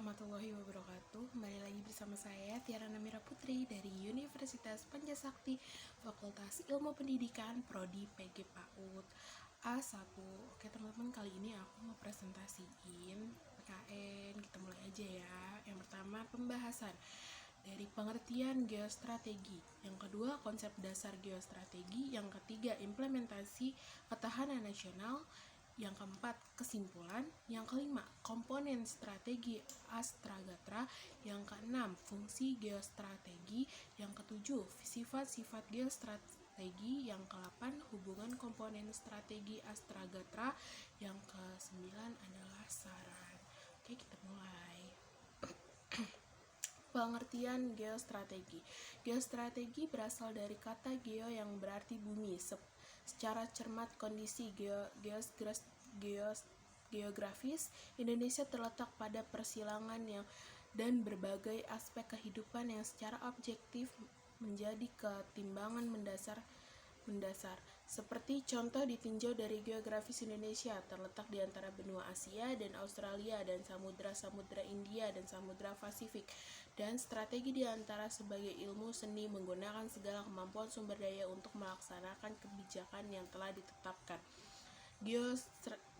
warahmatullahi wabarakatuh. Kembali lagi bersama saya Tiara Namira Putri dari Universitas Pancasakti, Fakultas Ilmu Pendidikan, Prodi PG PAUD A1. Oke teman-teman, kali ini aku mau presentasiin PKN. Kita mulai aja ya. Yang pertama, pembahasan dari pengertian geostrategi. Yang kedua, konsep dasar geostrategi. Yang ketiga, implementasi ketahanan nasional. Yang keempat, kesimpulan. Yang kelima, komponen strategi Astragatra. Yang keenam, fungsi geostrategi. Yang ketujuh, sifat-sifat geostrategi. Yang ke-8, hubungan komponen strategi Astragatra. Yang ke-9 adalah saran. Oke, kita mulai. Pengertian geostrategi. Geostrategi berasal dari kata geo yang berarti bumi. Secara cermat kondisi geografis Indonesia terletak pada persilangan dan berbagai aspek kehidupan yang secara objektif menjadi ketimbangan mendasar. Seperti contoh ditinjau dari geografis Indonesia terletak di antara benua Asia dan Australia dan samudra India dan samudra Pasifik, dan strategi di antara sebagai ilmu seni menggunakan segala kemampuan sumber daya untuk melaksanakan kebijakan yang telah ditetapkan.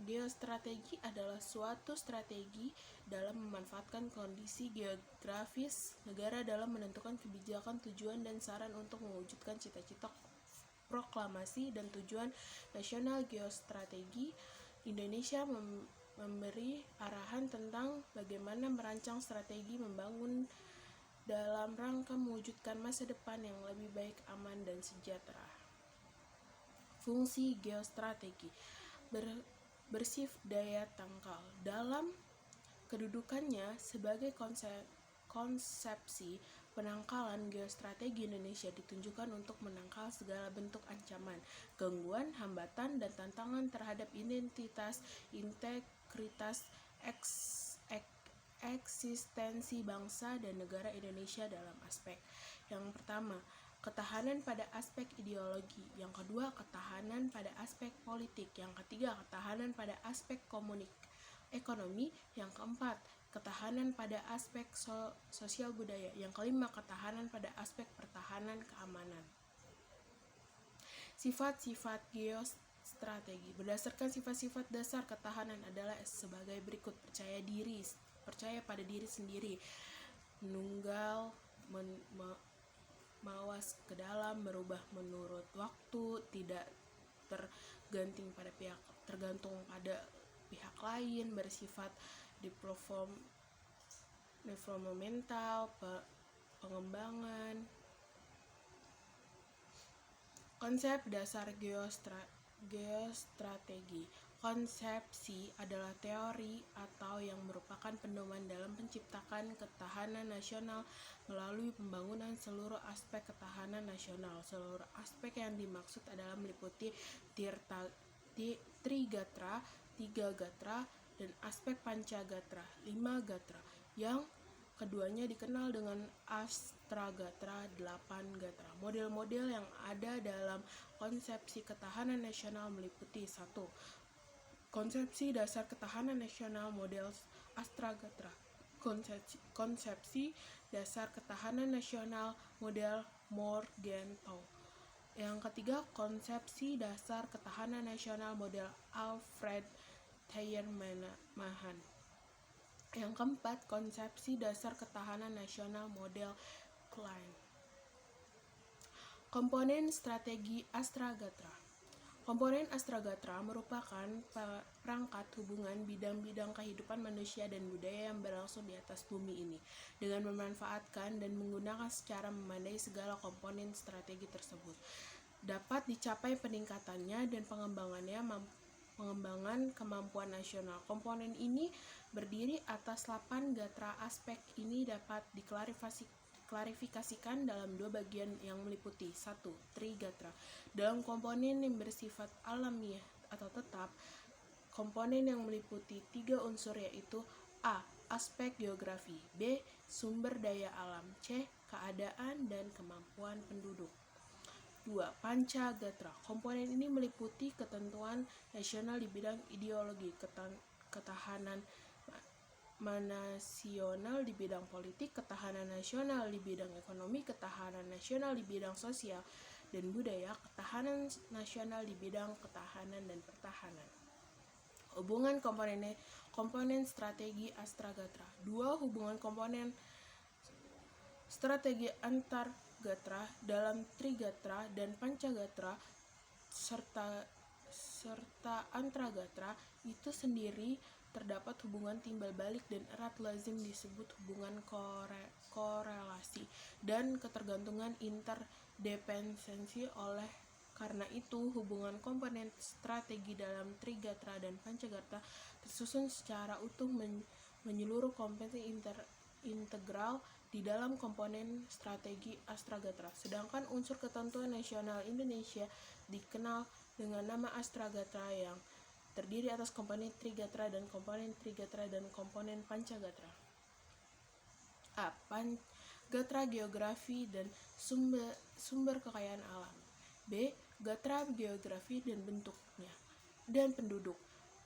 Geostrategi adalah suatu strategi dalam memanfaatkan kondisi geografis negara dalam menentukan kebijakan, tujuan, dan saran untuk mewujudkan cita-cita proklamasi dan tujuan nasional. Geostrategi Indonesia memberi arahan tentang bagaimana merancang strategi membangun dalam rangka mewujudkan masa depan yang lebih baik, aman, dan sejahtera. Fungsi geostrategi bersifat daya tangkal. Dalam kedudukannya sebagai konsepsi penangkalan, geostrategi Indonesia ditunjukkan untuk menangkal segala bentuk ancaman, gangguan, hambatan, dan tantangan terhadap identitas, integritas, eksistensi bangsa dan negara Indonesia dalam aspek. Yang pertama, ketahanan pada aspek ideologi. Yang kedua, ketahanan pada aspek politik. Yang ketiga, ketahanan pada aspek ekonomi. Yang keempat, ketahanan pada aspek sosial budaya. Yang kelima, ketahanan pada aspek pertahanan keamanan. Sifat-sifat geostrategi. Berdasarkan sifat-sifat dasar ketahanan adalah sebagai berikut: percaya pada diri sendiri, menunggal, mawas ke dalam, berubah menurut waktu, tidak tergantung pada pihak lain, bersifat developmental, pengembangan. Konsep dasar geostrategi. Konsepsi adalah teori atau yang merupakan pedoman dalam penciptakan ketahanan nasional melalui pembangunan seluruh aspek ketahanan nasional. Seluruh aspek yang dimaksud adalah meliputi Trigatra, 3 gatra, dan aspek Pancagatra, 5 gatra, yang keduanya dikenal dengan Astragatra, 8 gatra. Model-model yang ada dalam konsepsi ketahanan nasional meliputi 1. Konsepsi dasar ketahanan nasional model Astragatra. Konsepsi dasar ketahanan nasional model Morgenthau. Yang ketiga, konsepsi dasar ketahanan nasional model Alfred Thayer-Mahan. Yang keempat, konsepsi dasar ketahanan nasional model Klein. Komponen strategi Astragatra. Komponen Astragatra merupakan perangkat hubungan bidang-bidang kehidupan manusia dan budaya yang berlangsung di atas bumi ini, dengan memanfaatkan dan menggunakan secara memadai segala komponen strategi tersebut. Dapat dicapai peningkatannya dan pengembangan kemampuan nasional. Komponen ini berdiri atas 8 gatra. Aspek ini dapat diklarifikasikan dalam 2 bagian yang meliputi: 1. Trigatra. Dalam komponen yang bersifat alamiah atau tetap, komponen yang meliputi 3 unsur yaitu: A. Aspek geografi, B. Sumber daya alam, C. Keadaan dan kemampuan penduduk. 2. Pancagatra. Komponen ini meliputi ketentuan nasional di bidang ideologi, ketahanan nasional di bidang politik, ketahanan nasional di bidang ekonomi, ketahanan nasional di bidang sosial dan budaya, ketahanan nasional di bidang ketahanan dan pertahanan. Hubungan komponen strategi Astragatra. 2. Hubungan komponen strategi antar gatra dalam Trigatra dan Pancagatra serta antragatra itu sendiri terdapat hubungan timbal balik dan erat, lazim disebut hubungan korelasi dan ketergantungan interdependensi. Oleh karena itu, hubungan komponen strategi dalam Trigatra dan Pancagatra tersusun secara utuh menyeluruh kompetensi integral di dalam komponen strategi Astragatra. Sedangkan unsur ketentuan nasional Indonesia dikenal dengan nama Astragatra yang terdiri atas komponen Trigatra dan komponen Pancagatra. A. Gatra geografi dan sumber kekayaan alam. B. Gatra geografi dan bentuknya dan penduduk.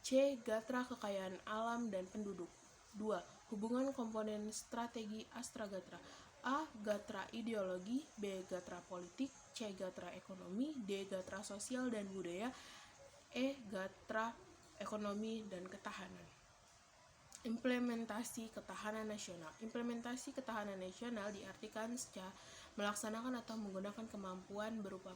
C. Gatra kekayaan alam dan penduduk. 2. Hubungan komponen strategi Astragatra. A. Gatra ideologi, B. Gatra politik, C. Gatra ekonomi, D. Gatra sosial dan budaya, E. Gatra ekonomi dan ketahanan. Implementasi ketahanan nasional. Implementasi ketahanan nasional diartikan secara melaksanakan atau menggunakan kemampuan berupa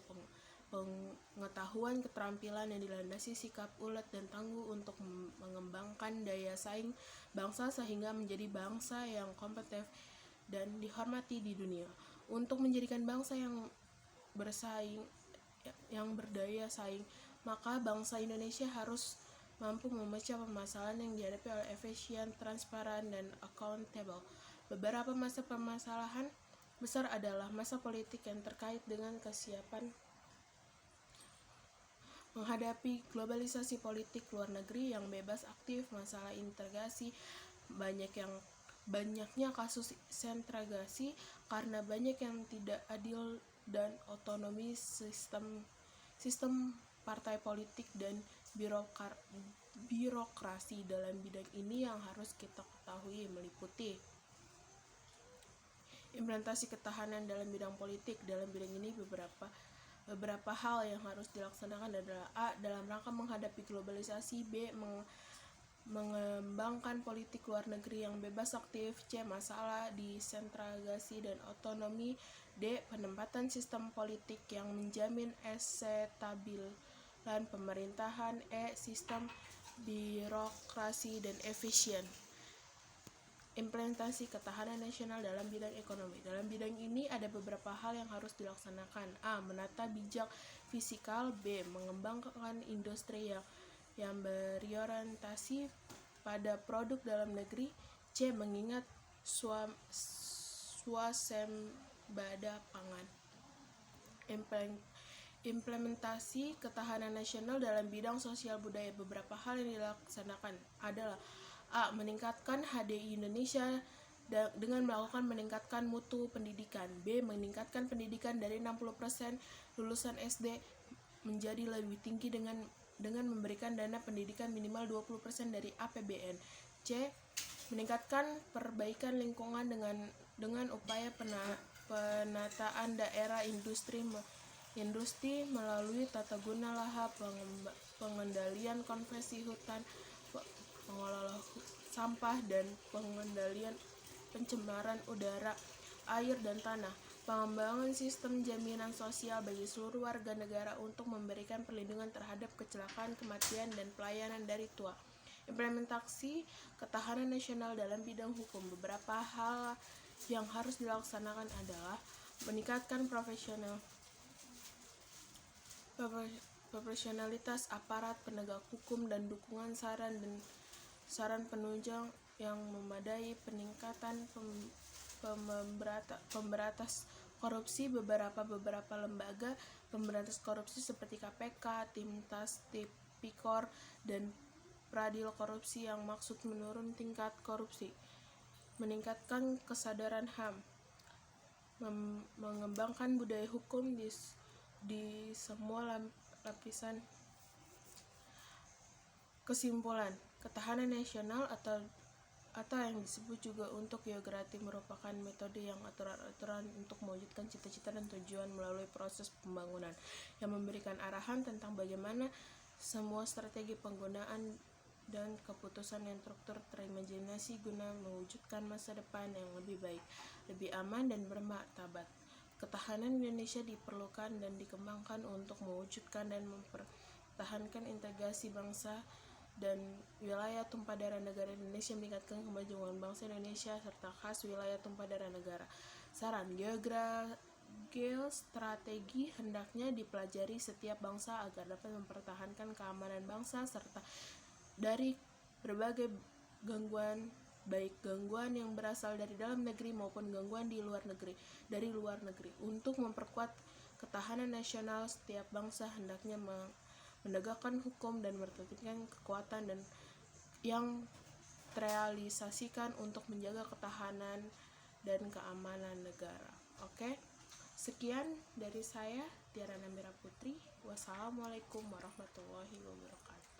pengetahuan, keterampilan yang dilandasi sikap ulet dan tangguh untuk mengembangkan daya saing bangsa sehingga menjadi bangsa yang kompetitif dan dihormati di dunia. Untuk menjadikan bangsa yang berdaya saing, maka bangsa Indonesia harus mampu memecah permasalahan yang dihadapi oleh efisien, transparan, dan accountable. Beberapa permasalahan besar adalah masa politik yang terkait dengan kesiapan menghadapi globalisasi politik luar negeri yang bebas aktif, masalah integrasi, banyaknya kasus sentralisasi karena banyak yang tidak adil dan otonomi sistem partai politik dan birokrasi dalam bidang ini yang harus kita ketahui meliputi implementasi ketahanan dalam bidang politik. Dalam bidang ini beberapa hal yang harus dilaksanakan adalah A. Dalam rangka menghadapi globalisasi, B. Mengembangkan politik luar negeri yang bebas aktif, C. Masalah desentralisasi dan otonomi, D. Penempatan sistem politik yang menjamin kestabilan pemerintahan, E. Sistem birokrasi dan efisien. Implementasi ketahanan nasional dalam bidang ekonomi. Dalam bidang ini ada beberapa hal yang harus dilaksanakan. A. Menata bijak fiskal, B. Mengembangkan industri yang berorientasi pada produk dalam negeri, C. Mengingat swasembada pangan. Implementasi ketahanan nasional dalam bidang sosial budaya. Beberapa hal yang dilaksanakan adalah A. Meningkatkan HDI Indonesia dengan meningkatkan mutu pendidikan. B. Meningkatkan pendidikan dari 60% lulusan SD menjadi lebih tinggi dengan memberikan dana pendidikan minimal 20% dari APBN. C. Meningkatkan perbaikan lingkungan dengan upaya penataan daerah industri melalui tata guna lahan, pengendalian konversi hutan, pengelola sampah dan pengendalian pencemaran udara, air dan tanah, pengembangan sistem jaminan sosial bagi seluruh warga negara untuk memberikan perlindungan terhadap kecelakaan, kematian, dan pelayanan dari tua. Implementasi ketahanan nasional dalam bidang hukum. Beberapa hal yang harus dilaksanakan adalah meningkatkan profesionalitas aparat penegak hukum dan dukungan saran penunjang yang memadai, peningkatan pemberantas korupsi. Beberapa lembaga pemberantas korupsi seperti KPK, Timtas, Tipikor, dan Pradil Korupsi yang maksud menurun tingkat korupsi. Meningkatkan kesadaran HAM, mengembangkan budaya hukum di semua lapisan. Kesimpulan, ketahanan nasional atau yang disebut juga untuk geokrati merupakan metode yang aturan-aturan untuk mewujudkan cita-cita dan tujuan melalui proses pembangunan yang memberikan arahan tentang bagaimana semua strategi penggunaan dan keputusan yang terimajinasi guna mewujudkan masa depan yang lebih baik, lebih aman dan bermartabat. Ketahanan Indonesia diperlukan dan dikembangkan untuk mewujudkan dan mempertahankan integrasi bangsa dan wilayah tumpah darah negara Indonesia, meningkatkan kemajuan bangsa Indonesia serta khas wilayah tumpah darah negara. Saran, geostrategi hendaknya dipelajari setiap bangsa agar dapat mempertahankan keamanan bangsa serta dari berbagai gangguan, baik gangguan yang berasal dari dalam negeri maupun gangguan dari luar negeri. Untuk memperkuat ketahanan nasional, setiap bangsa hendaknya menegakkan hukum dan menertibkan kekuatan dan yang terrealisasikan untuk menjaga ketahanan dan keamanan negara. Oke, sekian dari saya, Tiara Namira Putri. Wassalamualaikum warahmatullahi wabarakatuh.